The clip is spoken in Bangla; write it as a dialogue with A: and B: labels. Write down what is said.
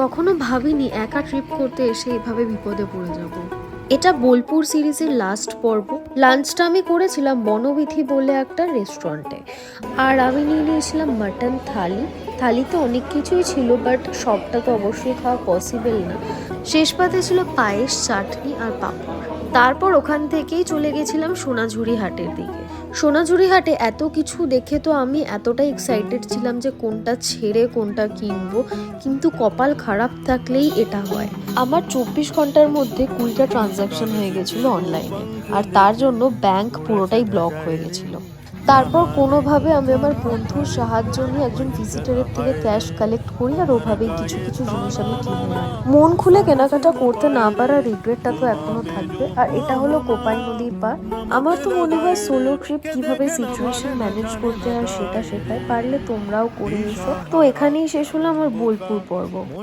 A: কখনো ভাবিনি একা ট্রিপ করতে এসে এভাবে বিপদে পড়ে যাব। এটা বোলপুর সিরিজের লাস্ট পর্ব। লাঞ্চটা আমি করেছিলাম বনবিথি বলে একটা রেস্টুরেন্টে, আর আমি নিয়ে নিয়েছিলাম মাটন থালি। থালিতে অনেক কিছুই ছিল, বাট সবটা তো অবশ্যই খাওয়া পসিবল না। শেষ পাতে ছিল পায়েস, চাটনি আর পাঁপড়। তারপর ওখান থেকেই চলে গেছিলাম সোনাঝুরি হাটের দিকে। সোনাঝুরি হাটে এত কিছু দেখে তো আমি এতটাই এক্সাইটেড ছিলাম যে কোনটা ছেড়ে কোনটা কিনবো, কিন্তু কপাল খারাপ থাকলেই এটা হয়। আমার 24 ঘন্টার মধ্যে 20টা ট্রানজ্যাকশন হয়ে গেছিলো অনলাইনে, আর তার জন্য ব্যাংক পুরোটাই ব্লক হয়ে গেছিল। তারপর কোনোভাবে আমি আমার বন্ধুর সাহায্য নিয়ে একজন ভিজিটরের থেকে ক্যাশ কালেক্ট করি, আর ওভাবেই কিছু কিছু জিনিস আমি কিনে আনি। মন খুলে কেনাকাটা করতে না পারার রিগ্রেটটা তো এখনো থাকবে। আর এটা হলো কোপাই নদীর পার। আমার তো মনে হয় সোলো ট্রিপ কিভাবে সিচুয়েশন ম্যানেজ করতে হয় সেটা শেখায়। পারলে তোমরাও করে এসো। তো এখানেই শেষ হলো আমার বোলপুর পর্ব।